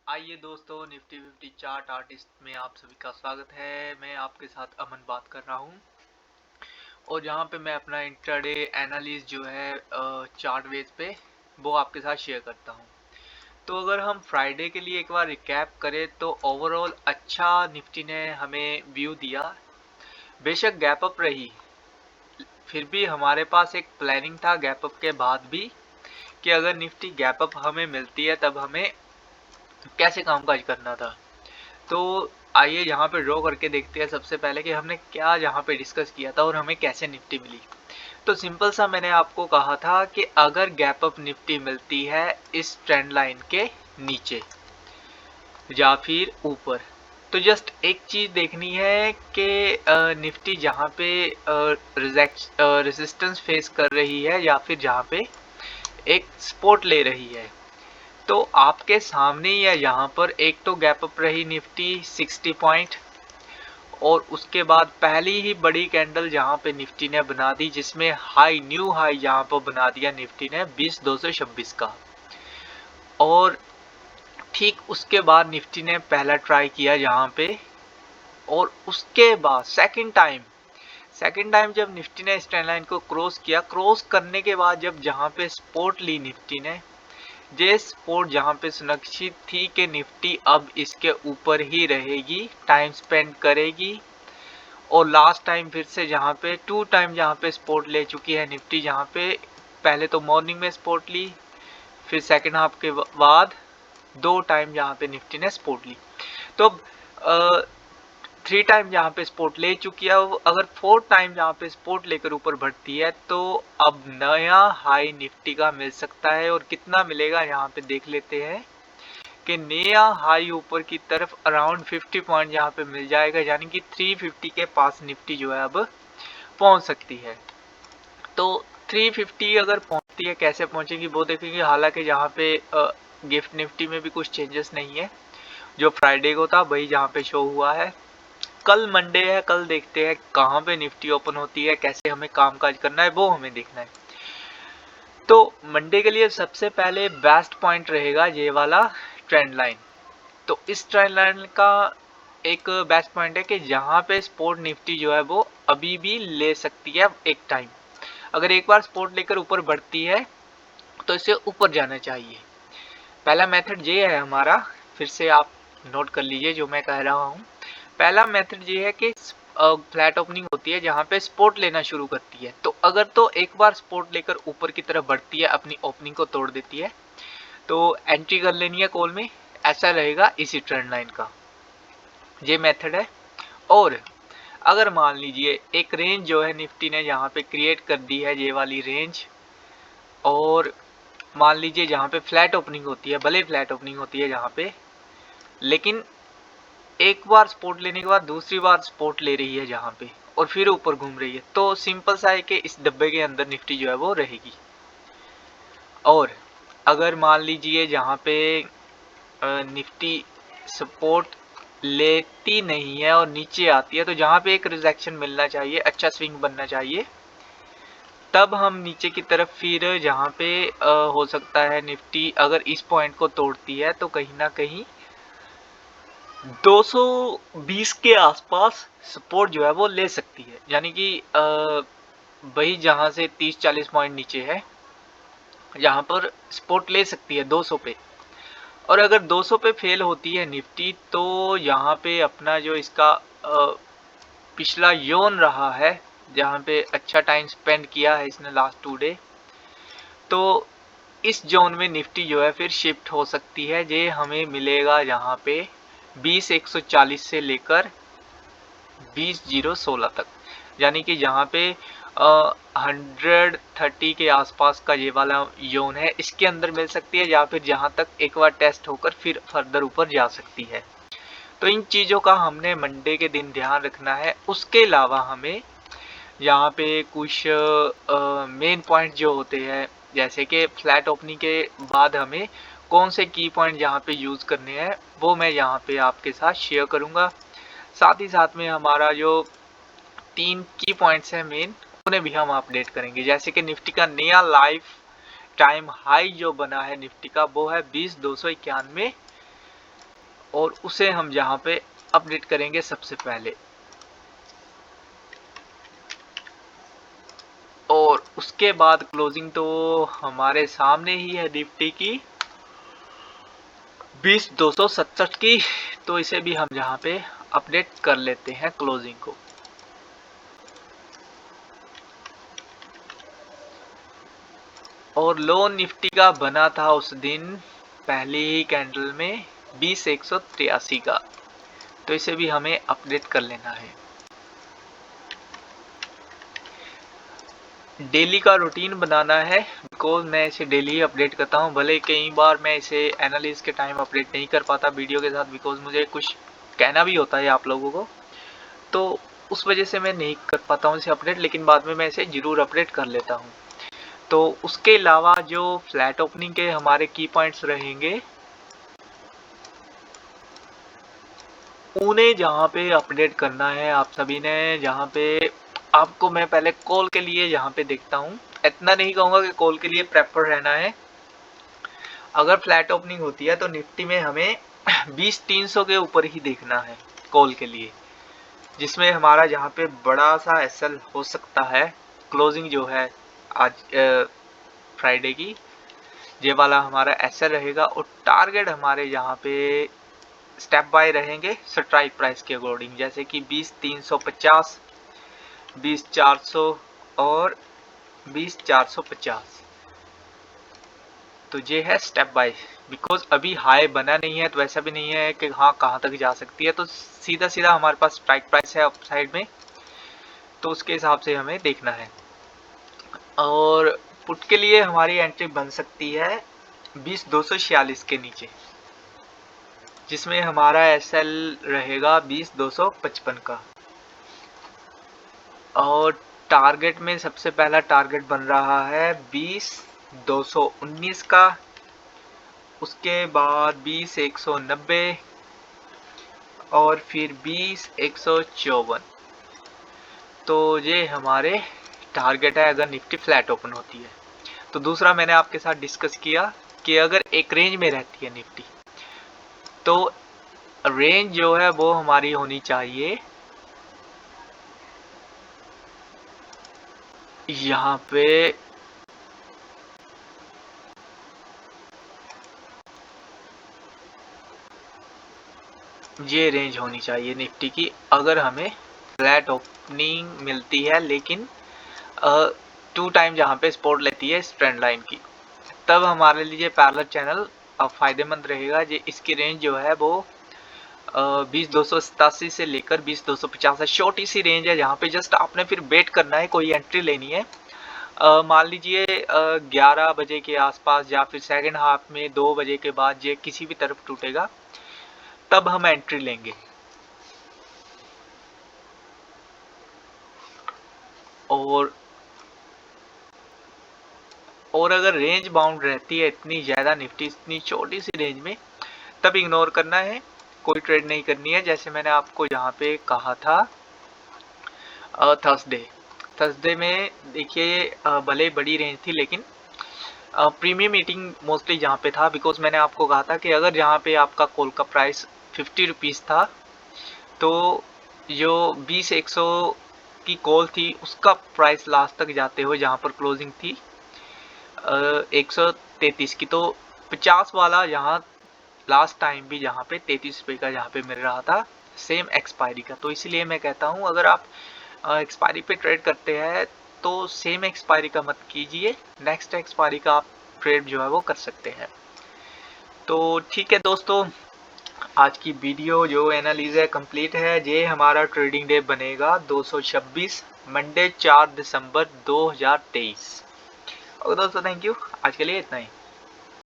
आइए दोस्तों, Nifty 50 chart artist में आप सभी का स्वागत है। मैं आपके साथ अमन बात कर रहा हूं और जहां पे मैं अपना इंट्राडे एनालिसिस जो है चार्ट बेस पे वो आपके साथ शेयर करता हूं। तो अगर हम फ्राइडे के लिए एक बार रिकैप करें तो ओवरऑल अच्छा निफ्टी ने हमें व्यू दिया। बेशक गैप अप रही, फिर भी हमारे पास एक प्लानिंग था गैप अप के बाद भी कि अगर निफ्टी गैप अप हमें मिलती है तब हमें कैसे कामकाज करना था। तो आइए यहाँ पे ड्रॉ करके देखते हैं सबसे पहले कि हमने क्या यहाँ पे डिस्कस किया था और हमें कैसे निफ्टी मिली। तो सिंपल सा मैंने आपको कहा था कि अगर गैप अप निफ्टी मिलती है इस ट्रेंड लाइन के नीचे या फिर ऊपर, तो जस्ट एक चीज देखनी है कि निफ्टी जहाँ पे रेजिस्टेंस फेस कर रही है या फिर जहाँ पे एक सपोर्ट ले रही है, तो आपके सामने या यहाँ पर एक तो गैप अप रही निफ्टी 60 पॉइंट और उसके बाद पहली ही बड़ी कैंडल जहाँ पे निफ्टी ने बना दी, जिसमें हाई न्यू हाई यहाँ पर बना दिया निफ्टी ने 20,226 का। और ठीक उसके बाद निफ्टी ने पहला ट्राई किया यहाँ पे, और उसके बाद सेकंड टाइम जब निफ्टी ने इस ट्रेंड लाइन को क्रॉस किया, क्रॉस करने के बाद जब जहाँ पे सपोर्ट ली निफ्टी ने, जे सपोर्ट जहाँ पे सुनिश्चित थी कि निफ्टी अब इसके ऊपर ही रहेगी, टाइम स्पेंड करेगी। और लास्ट टाइम फिर से जहाँ पे 2 टाइम जहाँ पे सपोर्ट ले चुकी है निफ्टी, जहाँ पे पहले तो मॉर्निंग में सपोर्ट ली, फिर सेकेंड हाफ के बाद 2 टाइम जहाँ पे निफ्टी ने सपोर्ट ली। तो 3 टाइम जहाँ पे सपोर्ट ले चुकी है, अगर 4 टाइम जहाँ पे सपोर्ट लेकर ऊपर बढ़ती है तो अब नया हाई निफ्टी का मिल सकता है। और कितना मिलेगा यहाँ पे देख लेते हैं कि नया हाई ऊपर की तरफ अराउंड 50 पॉइंट यहाँ पे मिल जाएगा, यानी कि 350 के पास निफ्टी जो है अब पहुंच सकती है। तो 350 अगर पहुंचती है, कैसे पहुंचेगी वो देखेंगे। हालांकि यहाँ पे गिफ्ट निफ्टी में भी कुछ चेंजेस नहीं है, जो फ्राइडे को था वही जहाँ पे शो हुआ है। कल मंडे है, कल देखते हैं कहाँ पे निफ्टी ओपन होती है, कैसे हमें कामकाज करना है वो हमें देखना है। तो मंडे के लिए सबसे पहले बेस्ट पॉइंट रहेगा ये वाला ट्रेंड लाइन। तो इस ट्रेंड लाइन का एक बेस्ट पॉइंट है कि जहाँ पे सपोर्ट निफ्टी जो है वो अभी भी ले सकती है एक टाइम। अगर एक बार सपोर्ट लेकर ऊपर बढ़ती है तो इसे ऊपर जाना चाहिए। पहला मेथड ये है हमारा, फिर से आप नोट कर लीजिए जो मैं कह रहा हूँ। पहला मेथड ये है कि फ्लैट ओपनिंग होती है जहाँ पे सपोर्ट लेना शुरू करती है, तो अगर तो एक बार सपोर्ट लेकर ऊपर की तरफ बढ़ती है, अपनी ओपनिंग को तोड़ देती है, तो एंट्री कर लेनी है कॉल में। ऐसा रहेगा इसी ट्रेंड लाइन का, ये मेथड है। और अगर मान लीजिए एक रेंज जो है निफ्टी ने यहाँ पे क्रिएट कर दी है, ये वाली रेंज, और मान लीजिए जहाँ पे फ्लैट ओपनिंग होती है, भले फ्लैट ओपनिंग होती है जहाँ पे, लेकिन एक बार सपोर्ट लेने के बाद दूसरी बार सपोर्ट ले रही है जहाँ पे और फिर ऊपर घूम रही है, तो सिंपल सा है कि इस डब्बे के अंदर निफ्टी जो है वो रहेगी। और अगर मान लीजिए जहाँ पे निफ्टी सपोर्ट लेती नहीं है और नीचे आती है, तो जहाँ पे एक रिजेक्शन मिलना चाहिए, अच्छा स्विंग बनना चाहिए, तब हम नीचे की तरफ फिर जहाँ पे हो सकता है निफ्टी अगर इस पॉइंट को तोड़ती है तो कहीं ना कहीं 220 के आसपास सपोर्ट जो है वो ले सकती है, यानी कि वही जहां से 30-40 पॉइंट नीचे है, यहाँ पर सपोर्ट ले सकती है 200 पे। और अगर 200 पे फेल होती है निफ्टी, तो यहाँ पे अपना जो इसका पिछला जोन रहा है, जहाँ पे अच्छा टाइम स्पेंड किया है इसने लास्ट 2 डे, तो इस जोन में निफ्टी जो है फिर शिफ्ट हो सकती है। ये हमें मिलेगा यहाँ पे 20,140 से लेकर 20,016 तक, यानी कि जहाँ पे 130 के आसपास का ये वाला जोन है, इसके अंदर मिल सकती है, या फिर जहाँ तक एक बार टेस्ट होकर फिर फर्दर ऊपर जा सकती है। तो इन चीज़ों का हमने मंडे के दिन ध्यान रखना है। उसके अलावा हमें यहाँ पे कुछ मेन पॉइंट जो होते हैं, जैसे कि फ्लैट ओपनिंग के बाद हमें कौन से की पॉइंट यहाँ पे यूज़ करने हैं, वो मैं यहाँ पे आपके साथ शेयर करूँगा। साथ ही साथ में हमारा जो 3 की पॉइंट्स हैं मेन, उन्हें भी हम अपडेट करेंगे। जैसे कि निफ्टी का नया लाइफ टाइम हाई जो बना है निफ्टी का, वो है 20,291, और उसे हम यहाँ पे अपडेट करेंगे सबसे पहले। और उसके बाद क्लोजिंग तो हमारे सामने ही है निफ्टी की 20,267 की, तो इसे भी हम यहाँ पे अपडेट कर लेते हैं क्लोजिंग को। और लो निफ्टी का बना था उस दिन पहली ही कैंडल में 20,183 का, तो इसे भी हमें अपडेट कर लेना है। डेली का रूटीन बनाना है, बिकॉज मैं इसे डेली ही अपडेट करता हूँ। भले कई बार मैं इसे एनालिसिस के टाइम अपडेट नहीं कर पाता वीडियो के साथ, बिकॉज मुझे कुछ कहना भी होता है आप लोगों को, तो उस वजह से मैं नहीं कर पाता हूँ इसे अपडेट, लेकिन बाद में मैं इसे ज़रूर अपडेट कर लेता हूँ। तो उसके अलावा जो फ्लैट ओपनिंग के हमारे की पॉइंट्स रहेंगे उन्हें जहाँ पे अपडेट करना है आप सभी ने। जहाँ पे आपको मैं पहले कॉल के लिए यहाँ पे देखता हूँ, इतना नहीं कहूँगा कि कॉल के लिए प्रेफर रहना है। अगर फ्लैट ओपनिंग होती है तो निफ्टी में हमें 20,300 के ऊपर ही देखना है कॉल के लिए, जिसमें हमारा यहाँ पे बड़ा सा एसएल हो सकता है। क्लोजिंग जो है आज फ्राइडे की, ये वाला हमारा एसएल रहेगा। और टारगेट हमारे यहाँ पे स्टेप बाय रहेंगे स्ट्राइक प्राइस के अकॉर्डिंग, जैसे कि 20,350, 20,400 और 20,450। तो ये है स्टेप बाय, बिकॉज अभी हाई बना नहीं है, तो ऐसा भी नहीं है कि हाँ कहाँ तक जा सकती है, तो सीधा सीधा हमारे पास स्ट्राइक प्राइस है अप साइड में, तो उसके हिसाब से हमें देखना है। और पुट के लिए हमारी एंट्री बन सकती है 20,246 के नीचे, जिसमें हमारा एसएल रहेगा 20,255 का। और टारगेट में सबसे पहला टारगेट बन रहा है 20,219 का, उसके बाद 20,190 और फिर 20,154। तो ये हमारे टारगेट है अगर निफ्टी फ्लैट ओपन होती है। तो दूसरा मैंने आपके साथ डिस्कस किया कि अगर एक रेंज में रहती है निफ्टी, तो रेंज जो है वो हमारी होनी चाहिए यहाँ पे ये रेंज होनी चाहिए निफ्टी की, अगर हमें फ्लैट ओपनिंग मिलती है, लेकिन 2 टाइम जहाँ पे सपोर्ट लेती है इस ट्रेंड लाइन की, तब हमारे लिए पैरेलल चैनल फायदेमंद रहेगा। ये इसकी रेंज जो है वो 20,287 से लेकर 20,250 है। छोटी सी रेंज है जहाँ पे जस्ट आपने फिर वेट करना है, कोई एंट्री लेनी है। मान लीजिए 11 बजे के आसपास या फिर सेकेंड हाफ में 2 बजे के बाद ये किसी भी तरफ टूटेगा, तब हम एंट्री लेंगे। और अगर रेंज बाउंड रहती है इतनी ज़्यादा निफ्टी इतनी छोटी सी रेंज में, तब इग्नोर करना है, कोई ट्रेड नहीं करनी है। जैसे मैंने आपको यहाँ पे कहा था थर्सडे में देखिए भले बड़ी रेंज थी, लेकिन प्रीमियम मीटिंग मोस्टली जहाँ पे था, बिकॉज मैंने आपको कहा था कि अगर जहाँ पे आपका कॉल का प्राइस 50 रुपीज़ था, तो जो 20,100 की कॉल थी उसका प्राइस लास्ट तक जाते हुए जहाँ पर क्लोजिंग थी 133 की, तो 50 वाला यहाँ लास्ट टाइम भी जहाँ पे 33 रुपये का जहाँ पे मिल रहा था सेम एक्सपायरी का। तो इसलिए मैं कहता हूँ अगर आप एक्सपायरी पे ट्रेड करते हैं तो सेम एक्सपायरी का मत कीजिए, नेक्स्ट एक्सपायरी का आप ट्रेड जो है वो कर सकते हैं। तो ठीक है दोस्तों, आज की वीडियो जो एनालिसिस है कंप्लीट है। ये हमारा ट्रेडिंग डे बनेगा 226 मंडे 4 दिसंबर 2023। और दोस्तों थैंक यू, आज के लिए इतना ही।